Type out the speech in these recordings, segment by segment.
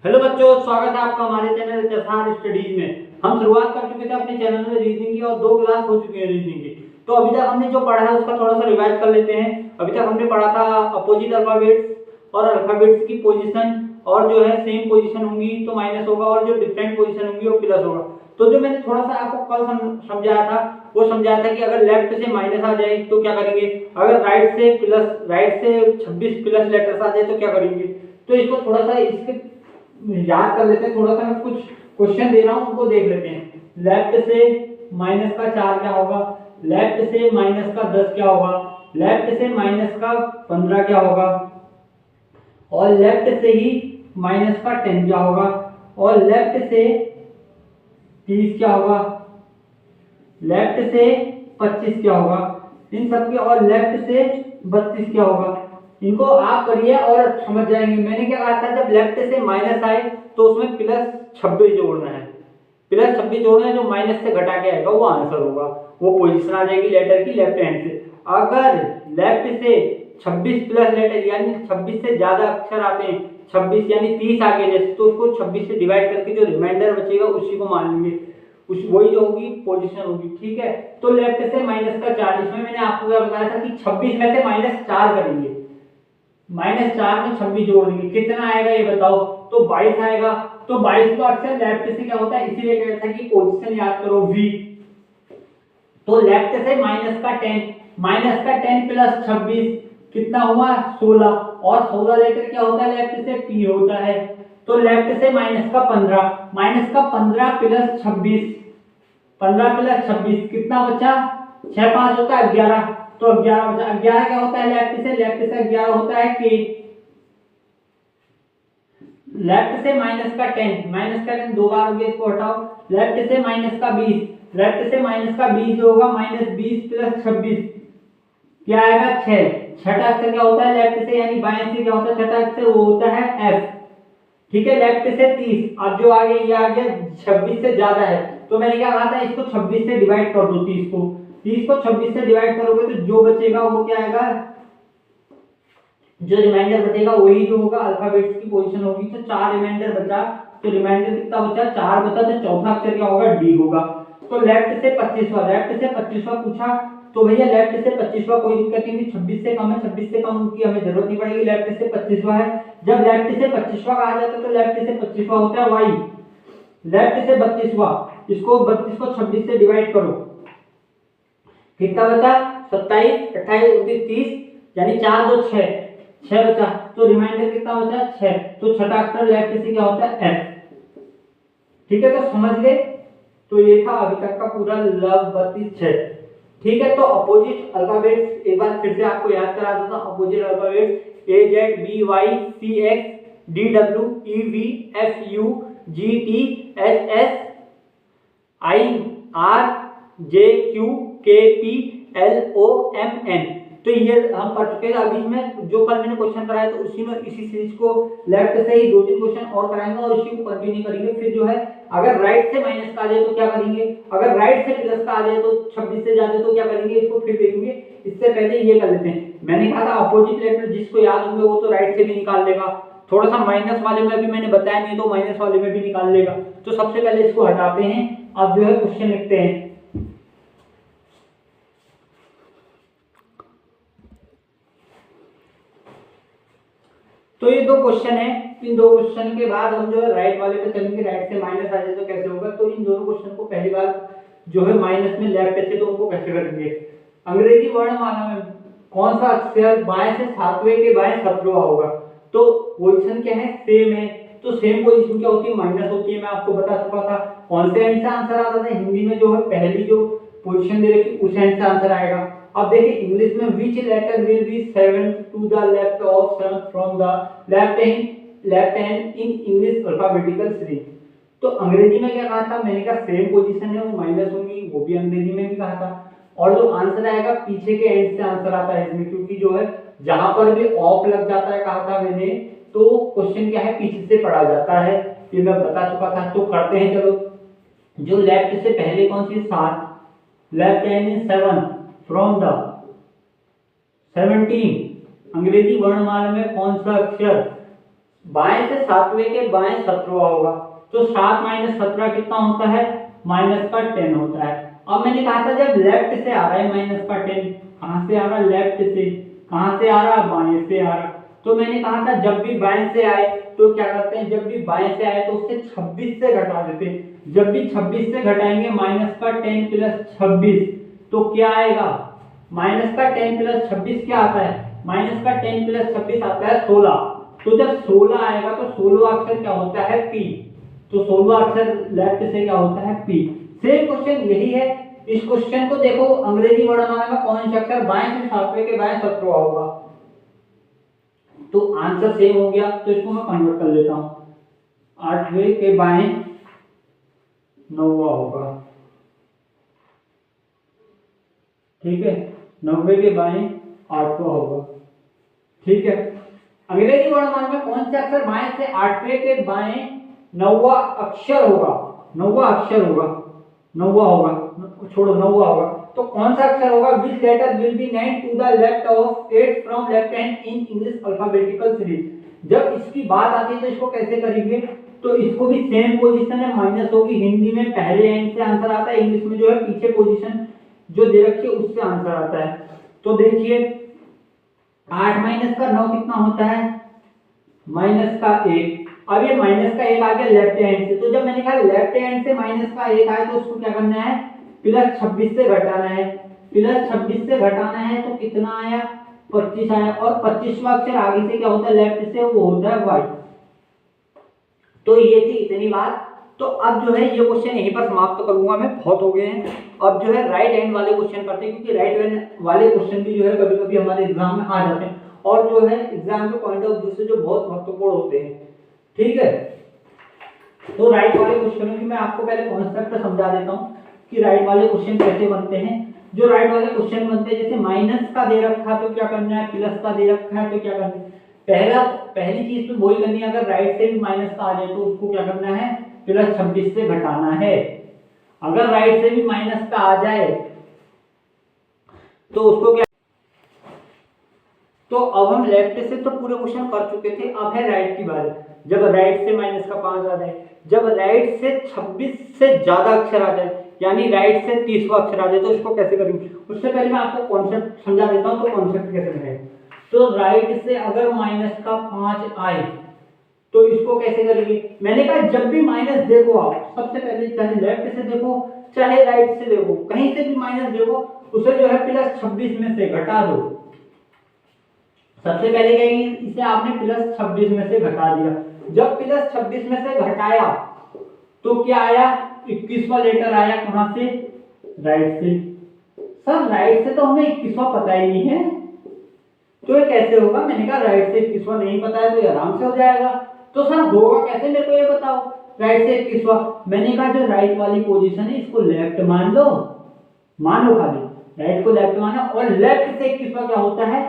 Hello बच्चों, स्वागत है आपका हमारे चैनल इतिहास स्टडीज में। हम शुरुआत कर चुके थे अपने चैनल में रीजनिंग की और 2 क्लास हो चुकी है रीजनिंग की। तो अभी तक हमने जो पढ़ा है उसका थोड़ा सा रिवाइज कर लेते हैं। अभी तक हमने पढ़ा था अपोजिट अल्फाबेट्स और अल्फाबेट्स की पोजीशन, और जो है सेम पोजीशन होंगी तो माइनस होगा और जो डिफरेंट पोजीशन होंगी वो प्लस होगा। तो जो मैंने थोड़ा सा आपको कल समझाया था वो समझाया था कि अगर लेफ्ट से माइनस आ जाए तो क्या करेंगे, अगर राइट से 26 प्लस लेटर्स आ जाए तो क्या करेंगे। तो इसको थोड़ा सा इसके याद कर लेते हैं। थोड़ा सा मैं कुछ क्वेश्चन दे रहा हूं उनको देख लेते हैं। लेफ्ट से माइनस का 4 क्या होगा, लेफ्ट से माइनस का 10 क्या होगा, लेफ्ट से माइनस का 15 क्या होगा, और लेफ्ट से ही माइनस का 10 क्या होगा, और लेफ्ट से 30 क्या होगा, लेफ्ट से 25 क्या होगा, इन सब के, और लेफ्ट से 32 क्या होगा। इनको आप करिए और समझ जाएंगे। मैंने क्या कहा था, जब लेफ्ट से माइनस आए तो उसमें प्लस 26 जोड़ना है। प्लस 26 जोड़ना है, जो माइनस से घटा के आएगा वो आंसर होगा, वो पोजीशन आ जाएगी लेटर की लेफ्ट हैंड से। अगर लेफ्ट से 26 प्लस लेटर यानी 26 से ज्यादा अक्षर आते हैं, 26 यानी 30 आगे जैसे, तो उसको 26 से डिवाइड करके जो रिमाइंडर बचेगा उसी को मान लेंगे, उस वही जो होगी पोजीशन होगी। ठीक है, तो लेफ्ट से माइनस का 4, इसमें मैंने आपको क्या बताया था कि 26 में से माइनस 4 करेंगे, माइनस 4 में 26 जोड़ देंगे, कितना आएगा ये बताओ। तो 22 आएगा। तो 22 का अक्षर लेफ्ट से क्या होता है, इसीलिए कहता है कि पोजीशन याद करो वी। तो लेफ्ट से माइनस का 10 प्लस 26 कितना हुआ 16, और 16 लेटर क्या होता है लेफ्ट से पी होता है। तो लेफ्ट से माइनस का 15 प्लस 26, 15 प्लस 26 कितना बचा, 6 5 होता है 11। तो 11 बचा। 11 क्या होता है लेफ्ट से 11 होता है के। लेफ्ट से माइनस का 10 दो बार हो गया, इसको हटाओ। लेफ्ट से माइनस का 20 जो होगा माइनस 20 प्लस 26 क्या आएगा 6। छठा अक्षर क्या होता है लेफ्ट से, यानी बाएं से क्या होता है छठा अक्षर, वो होता है एफ। ठीक है, लेफ्ट से 30, अब जो आगे ये आ गया 26 से ज्यादा है, तो मैंने क्या कहा था, इसको 26 से डिवाइड कर दो। 30 को 26 से डिवाइड करोगे तो जो बचेगा वो क्या आएगा, जो रिमाइंडर बचेगा वही जो होगा अल्फाबेट्स की पोजीशन होगी। तो 4 रिमाइंडर बचा, तो रिमाइंडर कितना बचा 4 बचा, तो चौथा अक्षर क्या होगा डी होगा। तो लेफ्ट से 25वां पूछा, तो भैया लेफ्ट से 25वां कोई दिक्कत नहीं, 26 से कम है, 26 से कम की हमें जरूरत नहीं पड़ेगी, लेफ्ट से 25वां है। जब लेफ्ट से 25वां कहा जाता है तो लेफ्ट से 25वां होता है वाई। लेफ्ट से 32वां, इसको 32 को 26 से डिवाइड करो, कितना बचा 27, 28, 29, 30, यानी 4 2 6 बचा। तो रिमाइंडर कितना बचा 6। तो छठा अक्षर लेफ्ट से क्या होता है एफ। ठीक है, तो समझ गए। तो ये था अभी तक का पूरा लव 6। ठीक है, तो अपोजिट अल्फाबेट्स एक बार फिर से आपको याद करा देता हूं। Opposite alphabets A Z B Y C X D W E V F U G T H S I R J Q K P L O M N. तो ये हम पढ़ चुके हैं। अभी इसमें जो कल मैंने क्वेश्चन कराया तो उसी में इसी सीरीज को लेफ्ट से ही 2-3 क्वेश्चन और कराएंगे और इसी को कंटिन्यू करेंगे। फिर जो है अगर राइट से माइनस का आ जाए तो क्या करेंगे, अगर राइट से प्लस का आ जाए तो 26 से जाते तो क्या करेंगे, इसको फिर देखेंगे। इससे पहले ये कर लेते हैं। मैंने कहा था अपोजिट लेटर जिसको याद होंगे वो तो राइट से भी निकाल लेगा, थोड़ा सा माइनस वाले में भी मैंने बताया नहीं तो माइनस वाले में भी निकाल लेगा। तो सबसे पहले इसको हटाते हैं। अब जो है क्वेश्चन लिखते हैं। तो ये 2 क्वेश्चन है, इन 2 क्वेश्चन के बाद हम जो है राइट वाले पे चलेंगे। राइट से माइनस आ जाए तो कैसे होगा। तो इन दोनों क्वेश्चन को पहली बार जो है माइनस में लेफ्ट से, तो उनको कैसे करेंगे। अंग्रेजी वर्णमाला में कौन सा अक्षर बाएं से 7वें के बाएं 17वां होगा। तो पोजीशन क्या है सेम है, तो सेम पोजीशन क्या होती है माइनस होती है। मैं आपको बता चुका था कौन से एंड से आंसर आता था। हिंदी में जो है पहली जो पोजीशन दे रखी उस एंड से आंसर आएगा। अब देखिए इंग्लिश में which letter will be 7 to the left of 7 from the left hand in English alphabetical series. तो अंग्रेजी में क्या कहा था मैंने कहा सेम पोजीशन है वो माइनस होंगी, वो भी अंग्रेजी में भी कहा था। और जो आंसर आएगा पीछे के एंड से आंसर आता है इसमें, क्योंकि जो है जहां पर भी ऑफ लग जाता है कहा था मैंने, तो क्वेश्चन क्या है पीछे से पढ़ा जाता है, ये मैं बता चुका था। तो करते हैं चलो। जो लेफ्ट से पहले कौन सी 7, left hand in 7 from the 17, अंग्रेजी वर्णमाला में कौन सा अक्षर बाएं से सातवें के बाएं 17वां होगा, तो 7 माइनस 17 कितना होता है, माइनस का 10 होता है। अब मैंने कहा था जब लेफ्ट से आ रहा है माइनस का 10, कहां से आ रहा है, लेफ्ट से, कहां से आ रहा है, बाएं से आ रहा। तो मैंने कहा था जब भी बाएं से आए तो क्या करते हैं, जब भी बाएं से आए तो उससे 26 से घटा देते हैं। जब भी 26 से घटाएंगे माइनस का 10 प्लस 26, तो क्या आएगा, माइनस का 10 प्लस 26 क्या आता है, माइनस का 10 प्लस 26 आता है 16। तो जब 16 आएगा तो 16वां अक्षर क्या होता है, पी। तो 16वां अक्षर लेफ्ट से क्या होता है, पी। सेम क्वेश्चन यही है। इस क्वेश्चन को देखो अंग्रेजी वर्णमाला में कौन सा अक्षर बाएं से सातवें के बाएं 17वां होगा, तो आंसर सेम हो गया। तो इसको मैं कन्वर्ट कर लेता हूं, 8वें के बाएं 9वां होगा, ठीक है, 90 के बाएं 8वां होगा, ठीक है। अंग्रेजी वर्णमाला में कौन सा अक्षर बाएं से 8वें के बाएं 9वां अक्षर होगा, 9वां अक्षर होगा, 9वां होगा, छोड़ो 9वां होगा, तो कौन सा अक्षर होगा, which letter will be ninth to the left of 8 from left hand in English alphabetical series. जब इसकी बात आती है तो इसको कैसे करेंगे, तो इसको भी सेम पोजीशन है, माइनस होगी। हिंदी में पहले एंड से आंसर आता है, इंग्लिश में जो है पीछे पोजीशन जो दे रखी है उससे आंसर आता है। तो देखिए 8 माइनस का 9 कितना होता है, माइनस का 1। अब ये माइनस का 1 आ गया लेफ्ट हैंड से, तो जब मैंने कहा लेफ्ट हैंड से माइनस का 1 आए तो उसको क्या करना है, प्लस 26 से घटाना है। प्लस 26 से घटाना है तो कितना आया, 25 आया। और 25वां अक्षर आगे से क्या होता है, लेफ्ट से, वो होता है वाई। तो ये थी इतनी बात। तो अब जो है ये क्वेश्चन यहीं पर समाप्त करूंगा मैं, बहुत हो गए हैं। अब जो है राइट हैंड वाले क्वेश्चन करते हैं, क्योंकि राइट हैंड वाले क्वेश्चन भी जो है कभी कभी हमारे एग्जाम में आ जाते हैं और जो है एग्जाम के पॉइंट ऑफ व्यू से जो बहुत महत्वपूर्ण होते हैं, ठीक है। तो राइट वाले क्वेश्चनों की मैं आपको पहले कॉन्सेप्ट समझा देता हूँ कि राइट वाले क्वेश्चन कैसे बनते हैं। जो राइट वाले क्वेश्चन बनते हैं, जैसे माइनस का दे रखा तो क्या करना है, प्लस का दे रखा है तो क्या करना है, पहली चीज तो वही करनी है। अगर राइट से भी माइनस का आ जाए तो उसको क्या करना है, प्लस 26 से घटाना है। अगर राइट से भी माइनस का आ जाए तो उसको क्या, तो अब हम लेफ्ट से तो पूरे क्वेश्चन कर चुके थे, अब है राइट की बारी। जब राइट से माइनस का 5 आ जाए, जब राइट से 26 से ज्यादा अक्षर आ जाए, यानी राइट से 30वां अक्षर आ जाए, तो इसको कैसे करेंगे। उससे पहले मैं आपको कॉन्सेप्ट समझा देता हूँ, तो कॉन्सेप्ट कैसे करेंगे। तो राइट से अगर माइनस का 5 आए तो इसको कैसे करेंगे। मैंने कहा जब भी माइनस देखो आप, सबसे पहले चाहे लेफ्ट से देखो चाहे राइट से देखो, कहीं से भी माइनस देखो, उसे जो है प्लस 26 में से घटा दो। सबसे पहले क्या है, इसे आपने प्लस 26 में से घटा दिया। जब प्लस 26 में से घटाया तो क्या आया, 21वां लेटर आया, कहां से, राइट से। सर राइट से तो हमें 21वां पता ही नहीं है, तो ये कैसे होगा। मैंने कहा राइट से 21वां नहीं पता है तो ये आराम से हो जाएगा। तो सर होगा कैसे, मेरे को ये बताओ। राइट से 21वां, मैंने कहा जो राइट वाली पोजीशन है इसको लेफ्ट मान लो, मानो खाली राइट को लेफ्ट माना। और लेफ्ट से 21वां क्या होता है,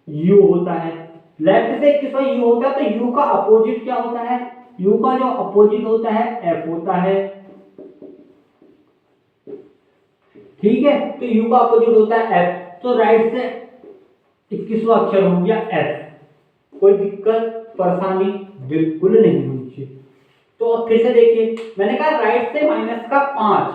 यू होता है। लेफ्ट से 21वां यू होता है, तो यू का अपोजिट क्या होता है, यू का जो अपोजिट होता है एफ होता है, ठीक है। तो यू का अपोजिट होता है एफ, तो राइट से 21वां अक्षर हो गया एफ। कोई दिक्कत परेशानी बिल्कुल नहीं होनी चाहिए। तो अब फिर से देखिए, मैंने कहा राइट से माइनस का 5,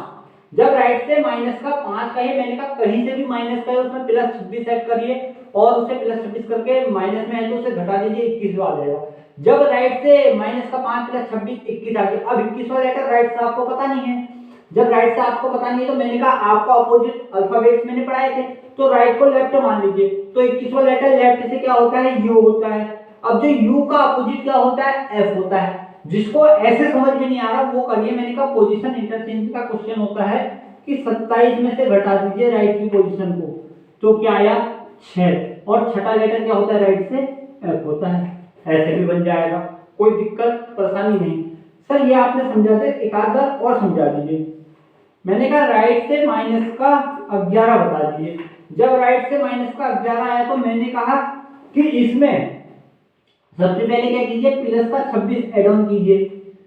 जब राइट से माइनस का 5 कहिए, मैंने कहा कहीं से भी माइनस करिए उसमें प्लस 26 ऐड करिए और उसे प्लस 26 करके माइनस में है तो उसे घटा दीजिए, 21वां आ जाएगा। जब राइट से माइनस का 5 प्लस 26 21 आ गया। अब 21वां लेटर राइट से आपको पता नहीं है, जब राइट से आपको पता नहीं है तो मैंने कहा आपको अपोजिट अल्फाबेट्स मैंने पढ़ाए थे, तो राइट को लेफ्ट मान लीजिए। तो 21वां लेटर लेफ्ट से क्या होता है, यू होता है। अब जो यू का अपोजिट क्या होता है, एफ होता है। जिसको ऐसे समझ में नहीं आ रहा वो करिए, मैंने कहा पोजीशन इंटरचेंज का क्वेश्चन होता है कि 27 में से घटा दीजिए राइट की पोजीशन को, तो क्या आया 6। और छठा लेटर क्या होता है, राइट से एफ होता है। ऐसे भी बन जाएगा, कोई दिक्कत परेशानी नहीं। सर ये आपने समझा दे, एक आध बार और समझा दीजिए। मैंने कहा राइट से माइनस का 11 बता दिए। जब राइट से माइनस का 11 आया तो मैंने कहा कि इसमें सबसे पहले क्या कीजिए, प्लस का 26 ऐड ऑन कीजिए।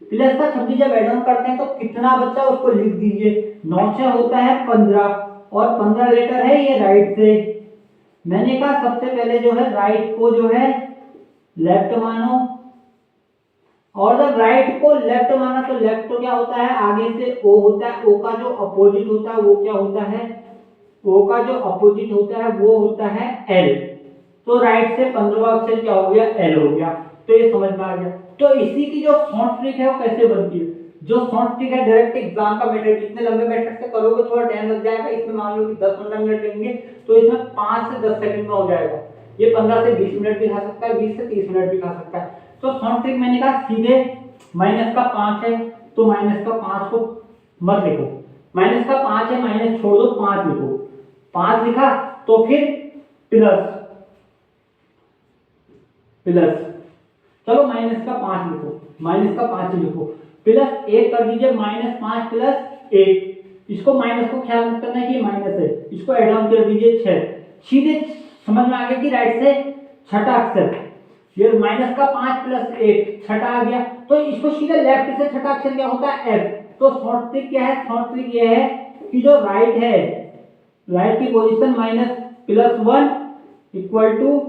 प्लस का 26 जब ऐड ऑन करते हैं तो कितना बच्चा उसको लिख दीजिए, 9 से होता है 15 और 15 लेटर है ये राइट से। मैंने कहा सबसे पहले जो है राइट को जो है लेफ्ट मानो और जब राइट को लेफ्ट माना तो लेफ्ट तो क्या होता है, आगे से ओ होता है, ओ का जो अपोजिट होता है वो क्या होता है, ओ का जो अपोजिट होता है वो होता है एल। तो राइट से 15वां अक्षर क्या हो गया, एल हो गया। तो ये समझ में आ गया। तो इसी की जो शॉर्ट ट्रिक है वो कैसे बनती है, जो शॉर्ट ट्रिक है डायरेक्ट एग्जाम का मेथड, इतने लंबे मेथड से करोगे थोड़ा टाइम लग जाएगा, इसमें मान लो कि 10-15 मिनट लेंगे तो इसमें 5 से 10 सेकंड में हो जाएगा। ये 15 से 20 मिनट भी खा सकता है, 20 से 30 मिनट भी खा सकता है। तो शॉर्ट ट्रिक मैंने कहा सीधे -5 है तो -5 को मत लिखो, -5 है माइनस छोड़ दो, 5 लिखो, 5 लिखा तो फिर प्लस प्लस, चलो -5 लिखो, -5 लिखो, प्लस 1 कर दीजिए, -5 प्लस 1, इसको माइनस को ख्याल मत करना कि माइनस है, इसको ऐड ऑन कर दीजिए 6। सीधे समझ में आ गया कि राइट से छठा अक्षर, ये -5 प्लस 1 छठा आ गया, तो इसको सीधे लेफ्ट से छठा अक्षर क्या होता है, एफ। तो शॉर्ट ट्रिक क्या है, शॉर्ट ट्रिक ये है कि जो राइट है, राइट की position -+1 equal to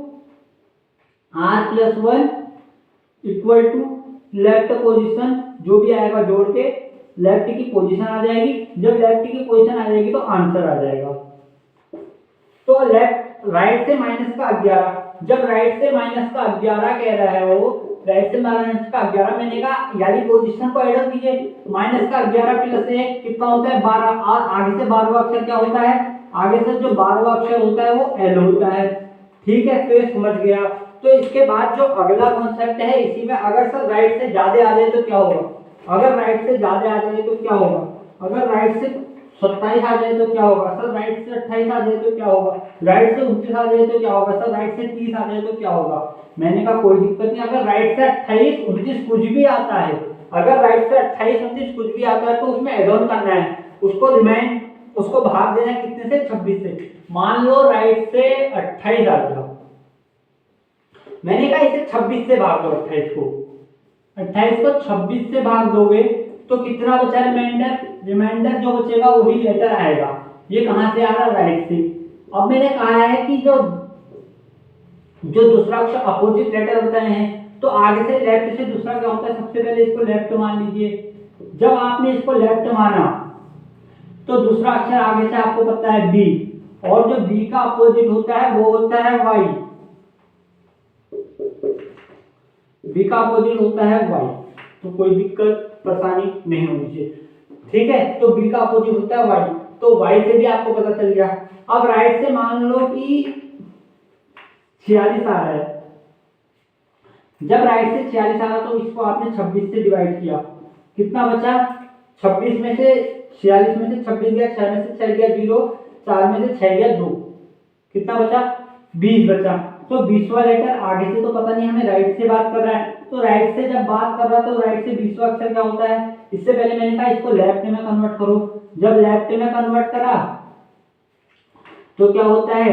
r+1 equal to left position, जो भी आएगा जोड़ के लेफ्ट की पोजीशन आ जाएगी, जब लेफ्ट की पोजीशन आ जाएगी तो आंसर आ जाएगा। तो लेफ्ट राइट से -11, जब राइट से -11 कह रहा है वो, राइट से -11 मैंने कहा यानी पोजीशन को ऐड कीजिए, -11 प्लस 1 कितना होता है 12, और आगे से 12वां अक्षर क्या होता है, आगे से जो 12वां अक्षर होता है वो एल होता है। ठीक है, तो ये समझ गया। तो इसके बाद जो अगला कॉन्सेप्ट है, इसी में अगर सर राइट से ज्यादा आ जाए तो क्या होगा, अगर राइट से ज्यादा आ जाए तो क्या होगा, अगर राइट से 27 आ जाए तो क्या होगा, सर राइट से 28 आ जाए तो क्या होगा, राइट से 29 आ जाए तो क्या होगा, सर राइट से 30 आ जाए तो क्या होगा। मैंने कहा कोई दिक्कत नहीं, अगर राइट से 28 29 कुछ भी आता है, अगर राइट से 28 29 कुछ भी आता है तो उसमें एड ऑन करना है, उसको रिमाइंड, उसको भाग देना है कितने से, 26 से। मान लो राइट से 28 आ गया, मैंने कहा इसे 26 से भाग दो, 28 को 26 से भाग दोगे तो कितना बचा रिमाइंडर, रिमाइंडर जो बचेगा वही लेटर आएगा। ये कहां से आ रहा है, राइट से। अब मैंने कहा है कि जो दूसरा अक्षर अपोजिट लेटर बताए हैं, तो आगे से लेफ्ट से दूसरा क्या होता है, सबसे पहले इसको लेफ्ट मान लीजिए। जब आपने इसको लेफ्ट माना तो दूसरा अक्षर आगे से आपको पता है बी, और जो बी का अपोजिट होता है वो होता है वाई, बी का अपोजिट होता है वाई। तो कोई दिक्कत परेशानी नहीं होनी चाहिए। ठीक है, तो बी का अपोजिट होता है वाई, तो वाई से भी आपको पता चल गया। अब राइट से मान लो कि 46 आ रहा है, जब राइट से 46 आ रहा तो इसको आपने 26 से डिवाइड किया, कितना बचा, 26 में से 46 में से 26 गया, 6 में से 6 गया 0, 4 में से 6 गया 2, कितना बचा, 20 बचा। तो 20वां लेटर आगे से तो पता नहीं, हमें राइट से बात कर रहा है, तो राइट से जब बात कर रहा है तो राइट से 20वां अक्षर क्या होता है, इससे पहले मैंने कहा इसको लेफ्ट में कन्वर्ट करो, जब लेफ्ट में कन्वर्ट करा तो क्या होता है,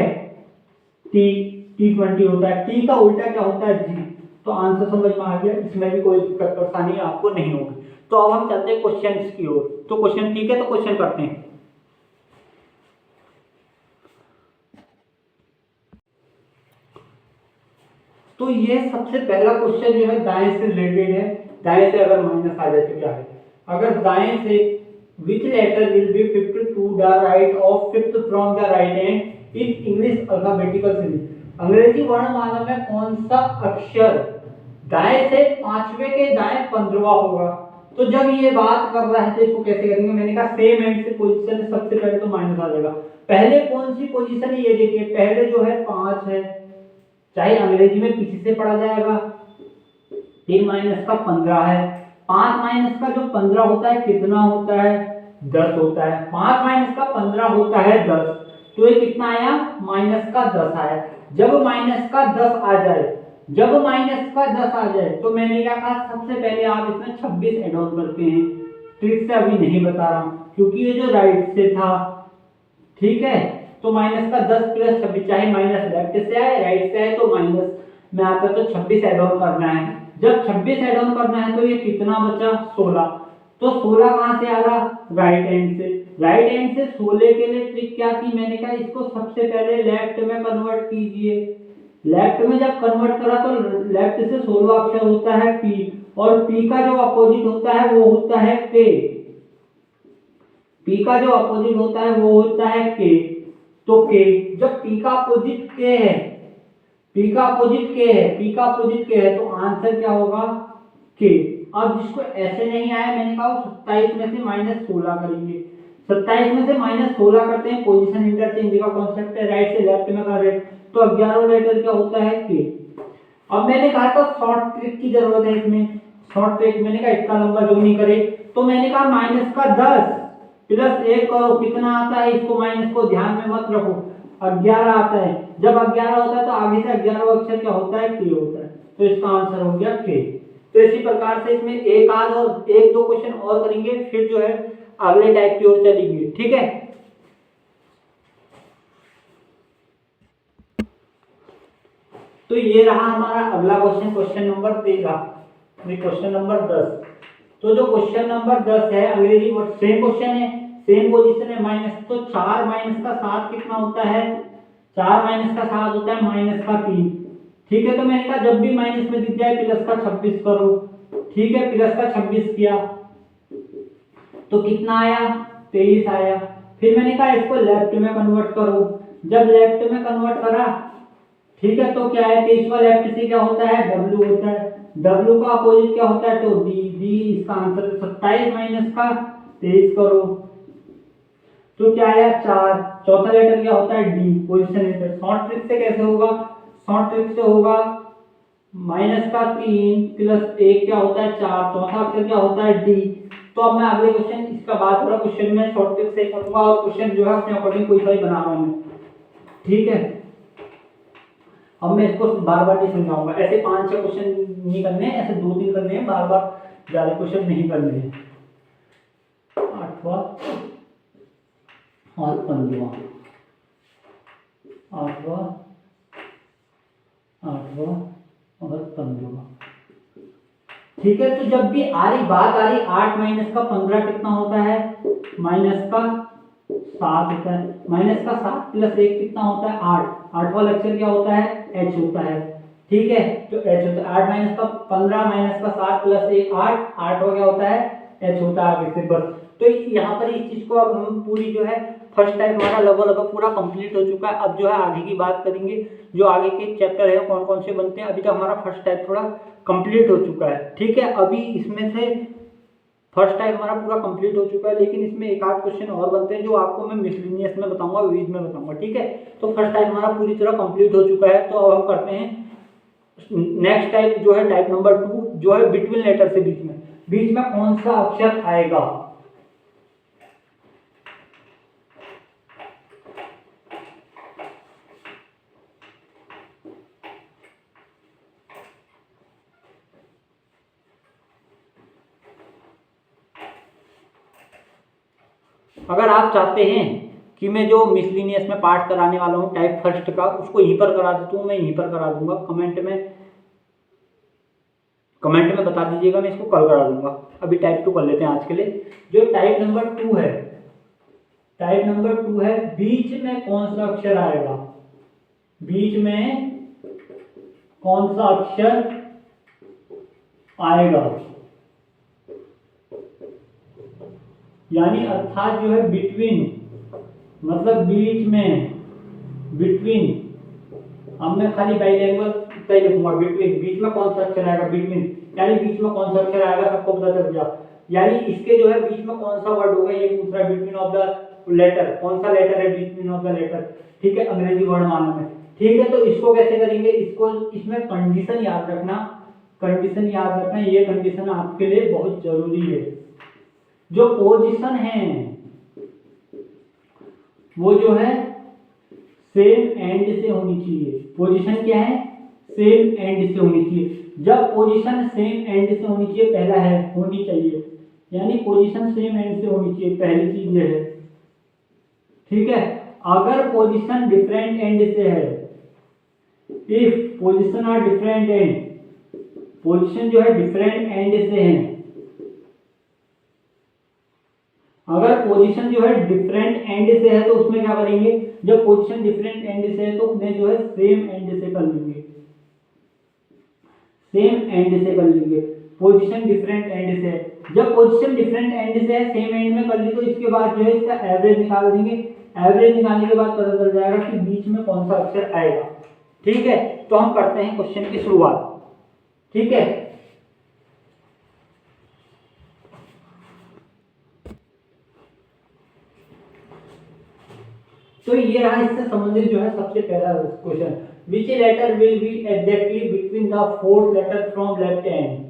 T20 होता है, T का उल्टा क्या होता है, G। तो आंसर समझ में आ गया, इसमें भी कोई दिक्कत परेशानी आपको नहीं होगी। तो अब हम चलते हैं क्वेश्चंस की ओर। तो क्वेश्चन ठीक है, तो क्वेश्चन करते हैं। तो ये सबसे पहला क्वेश्चन जो है दाएं से रिलेटेड है। दाएं से अगर माइनस आ जाए तो क्या है, अगर दाएं से which letter will be fifth to the right of fifth from the right hand in English alphabetical series। अंग्रेजी वर्णमाला में कौन सा अक्षर दाएं से पांचवे के दाएं 15वां होगा। तो जब ये बात कर रहा है तो इसको कैसे करेंगे, मैंने कहा सेम एंड से पोजीशन, सबसे पहले तो माइनस आ जाएगा। पहले कौन सी पोजीशन है ये देखिए, पहले जो है 5 है, चाहे अंग्रेजी में पीछे से पढ़ा जाएगा, 3 माइनस का 15 है, 5 माइनस का जो 15 होता है कितना होता है, 10 होता है। 5 माइनस का 15 होता है 10, तो ये कितना आया, माइनस का 10 आया। जब माइनस का 10 आ जाए, जब माइनस का 10 आ जाए तो मैंने क्या कहा, सबसे पहले आप इसमें 26 ऐड ऑन करते हैं। ट्रिक से अभी नहीं बता रहा हूं क्योंकि ये जो राइट से था, ठीक है, तो माइनस का 10 प्लस 26, चाहे माइनस लेफ्ट से आए राइट से आए तो माइनस में आता तो 26 ऐड ऑन करना है। जब 26 ऐड ऑन करना है तो ये कितना बचा, 16। तो 16 कहां से आ रहा, राइट हैंड से। राइट हैंड से 16 के लिए ट्रिक क्या थी, मैंने कहा इसको सबसे पहले लेफ्ट में कन्वर्ट कीजिए। लेफ्ट में जब कन्वर्ट करा तो लेफ्ट से 16वां अक्षर होता है P, और P का जो अपोजिट होता है वो होता है K। P का जो अपोजिट होता है वो होता है K। तो K, जब P का अपोजिट K है, P का अपोजिट K है, P का अपोजिट K है, तो आंसर क्या होगा? K। अब जिसको ऐसे नहीं आया, मैंने कहा 27 में से -16 करेंगे। 27 में से -16 करते हैं, पोजीशन इंटरचेंज का कॉन्सेप्ट है, राइट से लेफ्ट में कर रहे हैं, तो 11वां लेटर क्या होता है? K। अब मैंने कहा था शॉर्ट ट्रिक की जरूरत है इसमें। शॉर्ट ट्रिक मैंने कहा इतना लंबा जो नहीं करे, तो मैंने कहा -10 प्लस 1 करो, कितना आता है? इसको माइनस को ध्यान में मत रखो, 11 आता है। जब 11 होता है तो आगे से 11वां अक्षर क्या होता है? K होता है। तो इसका आंसर हो गया K। तो इसी प्रकार से इसमें एक आध और एक दो क्वेश्चन और करेंगे, फिर जो है अगले टाइप की ओर चलेंगे, ठीक है। तो ये रहा हमारा अगला question, question number 13, question number 10। तो जो क्वेश्चन नंबर 10 है, अंग्रेजी वर्ड सेम क्वेश्चन है, सेम पोजीशन है, माइनस, तो 4 माइनस का 7 कितना होता है? 4 माइनस का 7 होता है -3। ठीक है, तो मैंने कहा जब भी माइनस में दिख जाए प्लस का 26 करो। ठीक है, प्लस का 26 किया तो कितना आया? 23 आया। फिर मैंने कहा इसको लेफ्ट में कन्वर्ट करो। जब लेफ्ट में कन्वर्ट करा, ठीक है, तो क्या है? 23वां लेफ्ट से क्या होता है? W होता है। W का अपोजिट क्या होता है? तो D। D इसका आंसर 27 माइनस का 23 करो तो क्या आया? 4। चौथा लेटर क्या होता है? D, position letter. Short trick से कैसे होगा? शॉर्ट ट्रिक से होगा -3 प्लस 1 क्या होता है? 4। चौथा अक्षर क्या होता है? D। तो अब मैं अगले क्वेश्चन, इसका बाद वाला क्वेश्चन में शॉर्ट ट्रिक से करूंगा, और क्वेश्चन जो है अपने अकॉर्डिंग कोई सा ही बना रहा हूं, ठीक है। अब मैं इसको बार बार नहीं समझाऊंगा, ऐसे 5-6 क्वेश्चन नहीं करने हैं, ऐसे 2-3 करने हैं, बार बार ज्यादा क्वेश्चन नहीं करने हैं। 8वां और 15वां, 8वां और 15वां, ठीक है। तो जब भी आ रही बात आ रही 8 माइनस का 15 कितना होता है? माइनस का 7 होता है। माइनस का 7 प्लस 1 कितना होता है? 8। 8वां लेक्चर क्या होता है? H होता है, ठीक है। तो H होता है 8 माइनस का 15 माइनस का 7 प्लस 1 8। 8वां क्या होता है? H होता है आगे से, बस। तो यहाँ पर इस चीज को अब हम पूरी जो है फर्स्ट टाइम हमारा लगभग पूरा कंप्लीट हो चुका है। अब जो है आगे की बात करेंगे, जो आगे के चैप्टर है कौन कौन से बनते हैं। अभी तक हमारा फर्स्ट टाइप थोड़ा कंप्लीट हो चुका है, ठीक है। अभी इसमें से फर्स्ट टाइप हमारा पूरा कंप्लीट हो चुका है, लेकिन इसमें एक आध क्वेश्चन और बनते हैं जो आपको मैं मिसलिनियस में बताऊंगा, विविध में बताऊंगा, ठीक है। तो फर्स्ट टाइप हमारा पूरी तरह कंप्लीट हो चुका है। तो अब हम करते हैं नेक्स्ट टाइप, जो है टाइप नंबर 2, जो है बिटवीन लेटर से बीच में कौन सा अक्षर आएगा। अगर आप चाहते हैं कि मैं जो मिसलिनियस में पार्ट कराने वाला हूँ टाइप फर्स्ट का, उसको यहीं पर करा देता हूँ, मैं यहीं पर करा दूंगा, कमेंट में बता दीजिएगा, मैं इसको कल करा दूंगा। अभी टाइप 2 कर लेते हैं आज के लिए। जो टाइप नंबर 2 है, टाइप नंबर 2 है, बीच में कौन सा अक्षर आएगा? बीच में कौन सा अक्षर आएगा, यानी अर्थात जो है बिटवीन, मतलब बीच में, बिटवीन। अब मैं खाली बाइलिंगुअल सही लिखूंगा, बिटवीन, बीच में कौन सा अक्षर आएगा? बिटवीन, यानी बीच में कौन सा अक्षर आएगा सबको पता चल गया। यानी इसके जो है बीच में कौन सा वर्ड होगा ये पूछ रहा है, बिटवीन ऑफ द लेटर, कौन सा लेटर है बिटवीन ऑफ द लेटर, ठीक है, अंग्रेजी वर्णमाला में, ठीक है। तो इसको कैसे करेंगे? इसको, इसमें कंडीशन याद रखना, कंडीशन याद रखना, ये कंडीशन आपके लिए बहुत जरूरी है। जो पोजीशन है वो जो है सेम एंड से होनी चाहिए। पोजीशन क्या है? सेम एंड से होनी चाहिए। जब पोजीशन सेम एंड से होनी चाहिए, पहला है होनी चाहिए, यानी पोजीशन सेम एंड से होनी चाहिए, पहली चीज ये है, ठीक है। अगर पोजीशन डिफरेंट एंड से है, if position are different end, position जो है डिफरेंट एंड से है, अगर पोजीशन जो है डिफरेंट एंड से है तो उसमें क्या करेंगे, जब पोजीशन डिफरेंट एंड से है तो उसमें जो है सेम एंड से कर लेंगे, सेम एंड से कर लेंगे। पोजीशन डिफरेंट एंड से है, जब पोजीशन डिफरेंट एंड से है सेम एंड में कर ली तो इसके बाद जो है इसका एवरेज निकाल देंगे। एवरेज निकालने के बाद पता चल जाएगा कि बीच में कौन सा अक्षर आएगा। ठीक है, तो हम करते हैं क्वेश्चन की शुरुआत। ठीक है, तो ये रहा इससे संबंधित जो है सबसे पहला question, which letter will be exactly between the fourth letter from left hand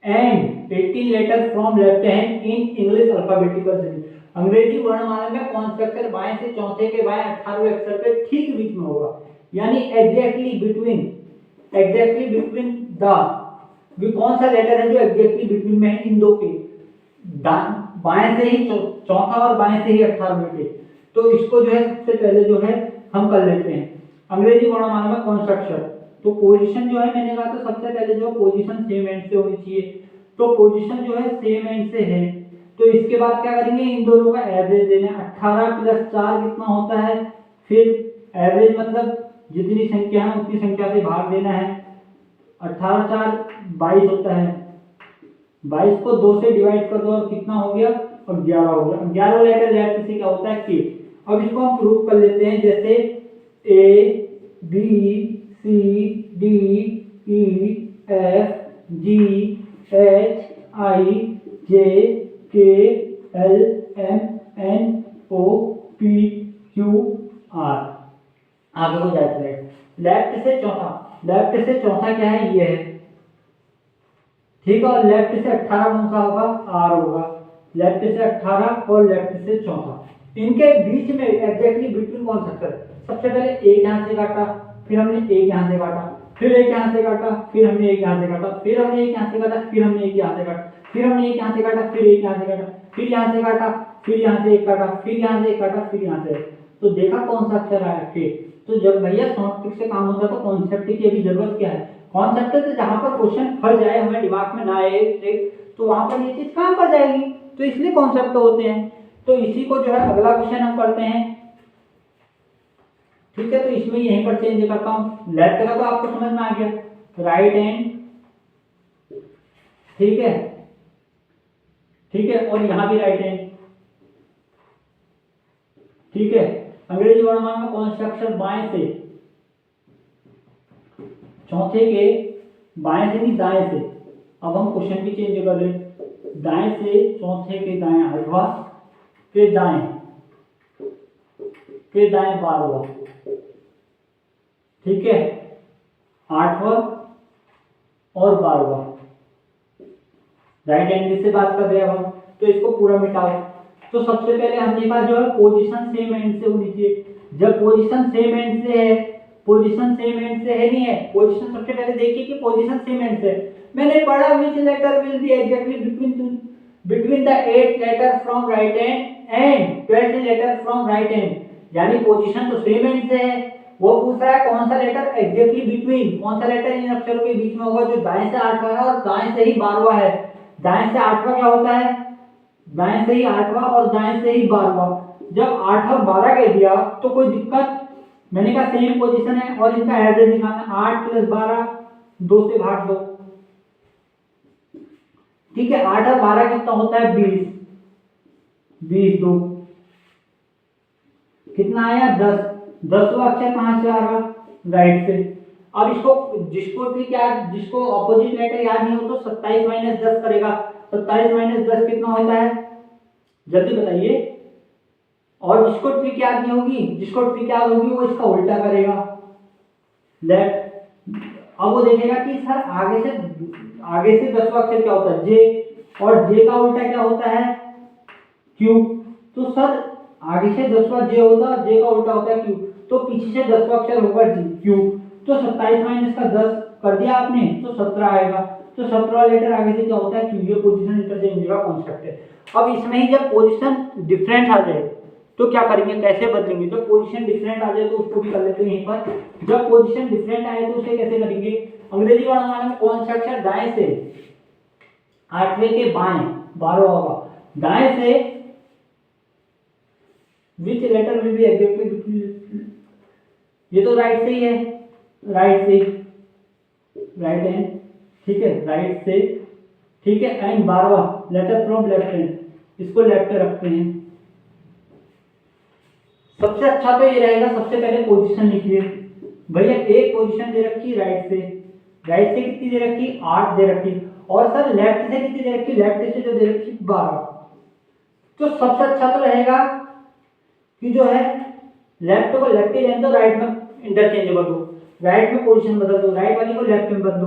end 18 letter from left hand in English alphabetical series. अंग्रेजी वर्णमाला में कौन सा अक्षर बाएं से चौथे के बाएं 18वें अक्षर के ठीक बीच में होगा, यानी एग्जैक्टली बिटवीन द, कौन सा लेटर है जो एग्जैक्टली बिटवीन में है इन दो के, बाएं से ही चौथा और बाएं से ही 18वें के। तो इसको जो है सबसे पहले जो है हम कर लेते हैं, अंग्रेजी वर्णमाला में कौन सा अक्षर, तो पोजीशन जो है मैंने कहा तो सबसे पहले जो पोजीशन सेम एंड से होनी चाहिए, तो पोजीशन जो है सेम एंड से है, तो इसके बाद क्या करेंगे, इन दोनों का एवरेज लेना है। 18 प्लस 4 कितना होता है, फिर एवरेज मतलब जितनी संख्या है उतनी संख्या से भाग देना है। 18 4 22 होता है, 22 को 2 से डिवाइड कर दो और कितना हो गया, और 11 हो गया। 11 लेटर लेफ्ट से क्या होता है, के। अब इसको हम प्रूव कर लेते हैं, जैसे A B C D E F G H I J K L M N O P Q R. आगे हो जाता है लेफ्ट से चौथा, लेफ्ट से चौथा क्या है, ये है। ठीक है, और लेफ्ट से 18 कौन सा होगा, आर होगा। लेफ्ट से 18 और लेफ्ट से चौथा, इनके बीच में एग्जैक्टली बिटवीन कौन सा अक्षर, सबसे पहले एक यहां से काटा, फिर हमने एक यहां से काटा, फिर एक यहां से काटा, फिर हमने एक यहां से काटा, फिर हमने एक यहां से काटा, फिर हमने एक यहां से काटा, फिर हमने एक यहां से काटा, फिर एक यहां से काटा, फिर यहां से काटा, फिर यहां से एक काटा, फिर यहां से एक काटा, फिर यहां से। तो देखा कौन सा अक्षर आया, के। तो जब भैया शॉर्ट ट्रिक से काम होता है तो कॉन्सेप्ट की अभी जरूरत क्या है, कॉन्सेप्ट है तो जहां पर क्वेश्चन फंस जाए, हमें दिमाग में ना आए तो वहां पर ये चीज काम कर जाएगी, तो इसलिए कॉन्सेप्ट होते हैं। तो इसी को जो है अगला क्वेश्चन हम करते हैं। ठीक है, तो इसमें यहीं पर चेंज करता हूं, लेफ्ट का तो आपको समझ में आ गया, राइट हैंड। ठीक है, ठीक है, और यहां भी राइट हैंड। ठीक है, अंग्रेजी वर्णमाला में कौन सा अक्षर बाएं से चौथे के, बाएं से नहीं दाएं से। अब हम क्वेश्चन भी चेंज कर रहे, दाएं से चौथे के दाएं 8वां, फिर दाएं 12वां। ठीक है, 8वां और 12वां, राइट हैंड से बात कर रहे हैं हम, तो इसको पूरा मिटाओ। तो सबसे पहले हमने कहा जो है पोजीशन सेम एंड से होनी चाहिए। जब पोजीशन सेम एंड से है, पोजीशन सेम एंड से है नहीं है, पोजीशन सबसे पहले देखिए कि पोजीशन सेम एंड से। मैंने पढ़ा which letter will be exactly between the 8 letter from right hand and 12 letter from right hand, यानी पोजीशन तो सेम एंड से है। वो पूछ रहा है कौन सा लेटर एग्जैक्टली बिटवीन, कौन सा लेटर इन अक्षरों के बीच में होगा जो दाएं से 8वां है और दाएं से ही 12वां है। दाएं से 8वां क्या होता है, दाएं से ही 8वां और दाएं से ही 12वां। जब 8 और 12 कह दिया तो कोई दिक्कत, मैंने कहा सेम पोजीशन है और इनका एवरेज निकालना, 8 + 12 2 से भाग दो। ठीक है, 8 और 12 कितना होता है, 20, 20 2 कितना आया, 10। 10वां अक्षर कहां से आ रहा, राइट से। अब इसको जिसको ऑपोजिट लेटर याद नहीं हो तो 27 - 10 करेगा। 27 - 10 कितना होता है, जल्दी बताइए। और जिसको ट्रिक याद नहीं होगी, जिसको ट्रिक याद होगी वो इसका उल्टा करेगा, लेफ्ट। अब वो देखेगा कि सर आगे से 10वां अक्षर क्या होता है, जे, और जे का उल्टा क्या होता है, क्यू। तो सर आगे से 10वां जे होता है, जे का उल्टा होता है क्यू, तो पीछे से 10वां अक्षर होगा जी, क्यू। तो 27 - 10 कर दिया आपने तो 17 आएगा। तो 17वां लेटर आगे से क्या होता है, क्यू। ये पोजीशन इंटरचेंज का कॉन्सेप्ट है। अब इसमें ही जब पोजीशन डिफरेंट आ जाए तो क्या करेंगे, कैसे बदलेंगे। जब पोजीशन डिफरेंट आ जाए तो उसको भी कर लेते हैं यहीं पर। जब पोजीशन डिफरेंट आए तो उसे कैसे करेंगे, अंग्रेजी वर्णमाला में कौन सा अक्षर दाएं से 8वें के बाएं 12वां होगा, दाएं से विच लेटर विल बी एग्जैक्टली, ये तो राइट से ही है, राइट से, राइट हैंड, ठीक है, राइट से, ठीक है। एंड 12वां लेटर फ्रॉम लेफ्ट हैंड, इसको लेफ्ट पे रखते हैं। सबसे अच्छा तो ये रहेगा, सबसे पहले पोजीशन लिखिए भैया। एक पोजीशन दे रखी राइट से, राइट से कितनी दे रखी 8 दे रखी, और सर लेफ्ट से कितनी दे रखी, लेफ्ट से जो दे रखी 12। तो सबसे अच्छा तो रहेगा कि जो है लेफ्ट को लेफ्ट ही रहने दो, राइट में इंटरचेंजेबल हो, राइट में पोजीशन बदल दो, राइट वाली को लेफ्ट में बदल दो।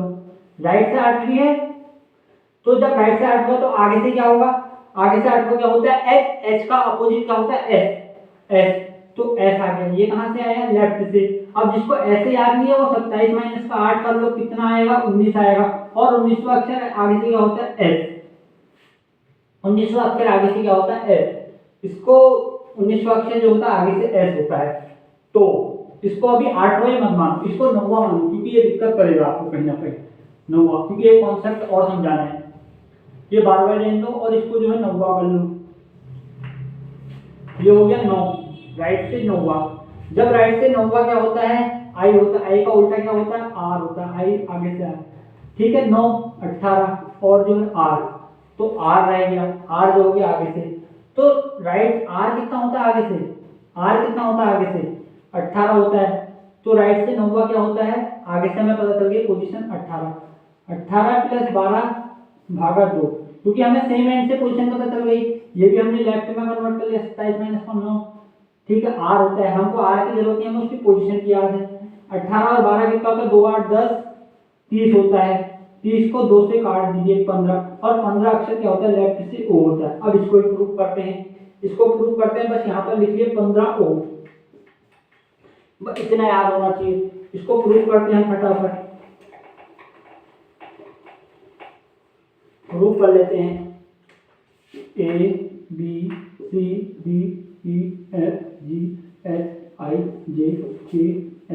राइट से 8 है, तो जब राइट से 8 हुआ तो आगे से क्या होगा, आगे से 8 को क्या होता है एच, एच का अपोजिट क्या होता है एस, एस, तो एस आ गया। ये कहां से आया, लेफ्ट से। अब जिसको ऐसे याद नहीं है वो 27 माइनस का 8 कर लो, कितना आएगा 19 आएगा, और 19वां अक्षर आगे से क्या होता है एस, 19वां अक्षर आगे से क्या होता है एस, इसको 19वां अक्षर जो होता है आगे से एस होता है। तो इसको अभी 8वां मत मानो, इसको 9वां मानो, क्योंकि ये दिक्कत करेगा आपको कहीं ना कहीं 9वां, क्योंकि ये कॉन्सेप्ट और समझाना है। ये 12वां लेन दो और इसको जो है 9वां कर लो, ये हो गया 9, राइट से 9वां। जब राइट से 9वां क्या होता है आई होता है, आई का उल्टा क्या होता है आर होता है, आई आगे से आर, ठीक है। 9 18 और जो है आर, तो आर रह गया, आर जो हो गया आगे से। तो राइट आर कितना होता है आगे से, आर कितना होता है आगे से 18 होता है। तो राइट से 9वां क्या होता है आगे से, हमें पता चल गई पोजीशन 18, 18 प्लस 12 भागा 2, क्योंकि हमें सेम एंड से पोजीशन पता चल गई। ये भी हमने लेफ्ट में कन्वर्ट कर लिया, 27 माइनस 9, ठीक है। आर होता है, हमको आर की जरूरत नहीं है, हमें उसकी पोजीशन की याद है। 18 और 12 कितना होता है 2 8 10 30 होता है, 30 को 2 से काट दीजिए 15, और 15 अक्षर क्या होता है लेफ्ट से ओ होता है। अब इसको प्रूव करते हैं, इसको प्रूव करते हैं, बस यहाँ पर लिखिए 15 ओ, बस इतना याद होना चाहिए। इसको प्रूव करते हैं फटाफट, प्रूव कर लेते हैं। A B C D E F G H I J K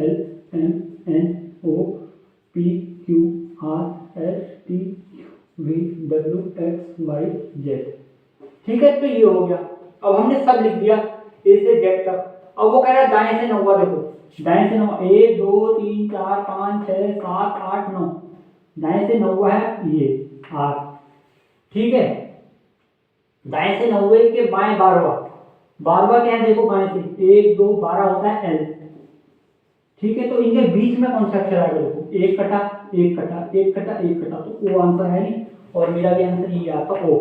L M N O P Q R S T V W X Y Z, ठीक है। तो ये हो गया, अब हमने सब लिख दिया ए से जेड तक। अब वो कह रहा है दाएं से 9वां, देखो दाएं से 9, 1 2 3 4 5 6 7 8 9, दाएं से 9वां है ये आर, ठीक है। दाएं से 90 के बाएं 12वां, 12वां क्या है देखो बाएं से 1 2 12 होता है एल, ठीक है। तो इनके बीच में कौन सा अक्षर आएगा देखो, एक कटा एक कटा एक कटा एक कटा, तो ओ आंसर है नहीं, और मेरा भी आंसर ये आता ओ।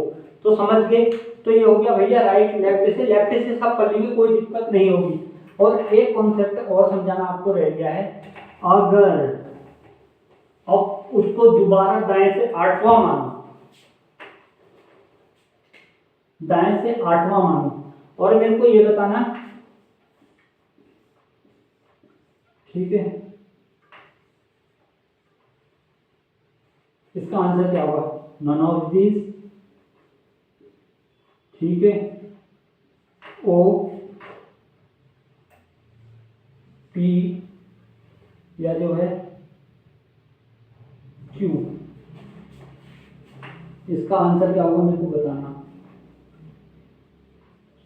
तो समझ गए, तो ये हो गया भैया राइट लेफ्ट से, लेफ्ट से सब कर लेंगे, कोई दिक्कत नहीं होगी। और एक कॉन्सेप्ट और समझाना आपको रह गया है, अगर अब उसको दोबारा दाएं से 8वां मानो, दाएं से 8वां मानो, और मेरे को ये बताना, ठीक है, इसका आंसर क्या होगा, नन ऑफ दीज, ठीक है। ओ पी या जो है क्यू, इसका आंसर क्या होगा मेरे को बताना।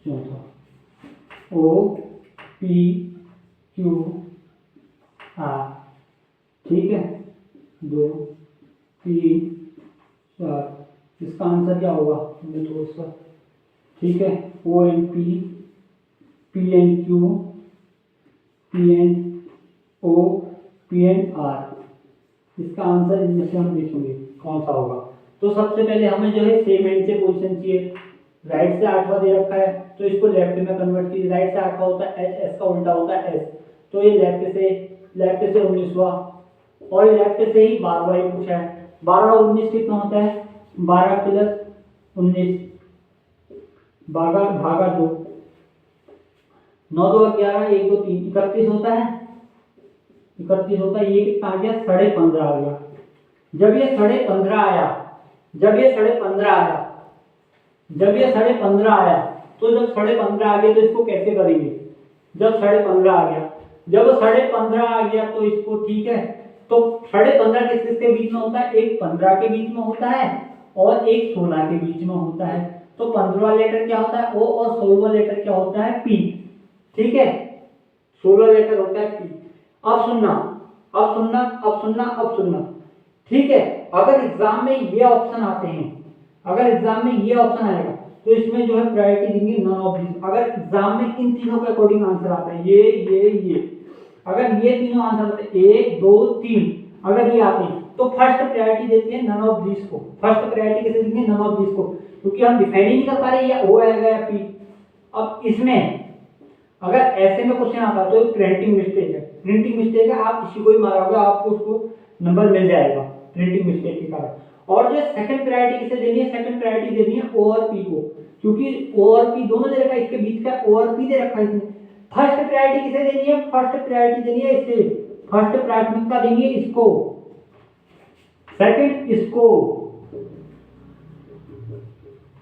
चौथा ओ पी क्यू आर, ठीक है, 2 3 4, इसका आंसर क्या होगा दोस्तों, ठीक है। O N P N Q, P N O, P N R, इसका आंसर इनमें से हम देखेंगे कौन सा होगा। तो सबसे पहले हमें जो है सेम एंड से पोजीशन चाहिए, राइट से 8वां दे रखा है तो इसको लेफ्ट में कन्वर्ट कीजिए, राइट से 8वां होता है एच, एस का उल्टा होता है एस, तो ये लेफ्ट से 19वां, और लेफ्ट से ही 12वां ही पूछा है। 12 और 19 कितना होता है 12 प्लस 19 भागा 2, 9 2 11 1 2 3 31 होता है, 31 होता है। ये कितना आ गया 15.5 आ गया। जब ये 15.5 आया, जब ये 15.5 आया, जब ये 15.5 आया, तो जब 15.5 आ गया तो इसको कैसे करेंगे, जब 15.5 आ गया, जब 15.5 आ गया तो इसको, ठीक है, तो 15.5 किस के बीच में होता है, एक 15 के बीच में होता है और एक 16 के बीच में होता है। तो 15वां लेटर क्या होता है O और 16वां लेटर क्या होता है P। ठीक है, 16वां लेटर होता है P। अब सुनना, अब सुनना, अब सुनना, अब सुनना। ठीक है, अगर एग्जाम में ये ऑप्शन आते हैं, अगर एग्जाम में ये ऑप्शन आएगा तो इसमें जो है प्रायोरिटी देंगे नन ऑफ दिस। अगर एग्जाम में इन तीनों के अकॉर्डिंग आंसर आता है, ये अगर ये तीनों आंसर आते हैं 1 2 3, अगर ये आते हैं तो फर्स्ट प्रायोरिटी देते हैं नन ऑफ दिस को। फर्स्ट प्रायोरिटी कैसे देंगे? नन ऑफ दिस को, क्योंकि हम डिफाइन ही नहीं कर पा रहे या O आएगा या P। अब इसमें अगर ऐसे में क्वेश्चन आता है तो प्रिंटिंग मिस्टेक है, प्रिंटिंग मिस्टेक है, आप किसी को ही मारोगे आपको उसको नंबर मिल जाएगा प्रिंटिंग मिस्टेक के कारण। और जो सेकंड प्रायोरिटी किसे देनी है? सेकंड प्रायोरिटी देनी है O और P को, क्योंकि O और P दोनों दे रखा है, इसके बीच का O और P दे रखा है इसमें। फर्स्ट प्रायोरिटी किसे देनी है? फर्स्ट प्रायोरिटी देनी है इसे, फर्स्ट प्राथमिकता देनी है इसको, सेकंड इसको,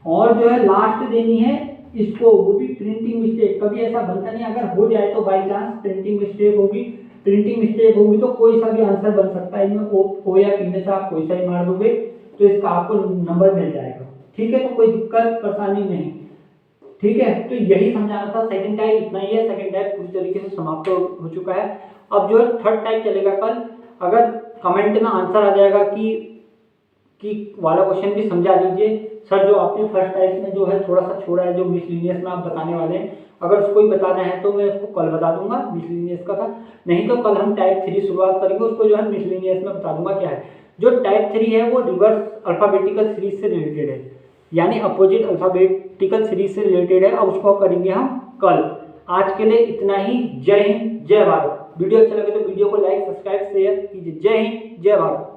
और जो है लास्ट देनी है इसको, वो भी प्रिंटिंग मिस्टेक। कभी ऐसा बनता नहीं, अगर हो जाए तो बाई चांस प्रिंटिंग मिस्टेक होगी, प्रिंटिंग मिस्टेक होगी तो कोई सा भी आंसर बन सकता है इनमें, O या P में से आप कोई सा ही मार दोगे तो इसका आपको नंबर मिल जाएगा। ठीक है, तो कोई दिक्कत परेशानी नहीं। ठीक है, तो यही समझाना था। सेकंड टाइप इतना ही है, सेकंड टाइप पूरी तरीके से समाप्त हो चुका है। अब जो है थर्ड टाइप चलेगा कल। अगर कमेंट में आंसर आ जाएगा कि वाला क्वेश्चन भी समझा दीजिए सर, जो आपने फर्स्ट टाइप में जो है थोड़ा सा छोड़ा है, जो मिसलिनियस में आप बताने वाले हैं, अगर उसको ही बताना है तो मैं उसको कल बता दूंगा, मिसलिनियस का था। नहीं तो कल हम टाइप 3 शुरुआत करेंगे, उसको जो है मिसलिनियस में बता दूंगा क्या है। जो टाइप 3 है वो रिवर्स अल्फाबेटिकल सीरीज से रिलेटेड है, यानी अपोजिट अल्फाबेटिकल सीरीज से रिलेटेड है। अब उसको करेंगे हम कल। आज के लिए इतना ही। जय हिंद, जय भारत। वीडियो अच्छा लगे तो वीडियो को लाइक, सब्सक्राइब, शेयर कीजिए। जय हिंद, जय भारत।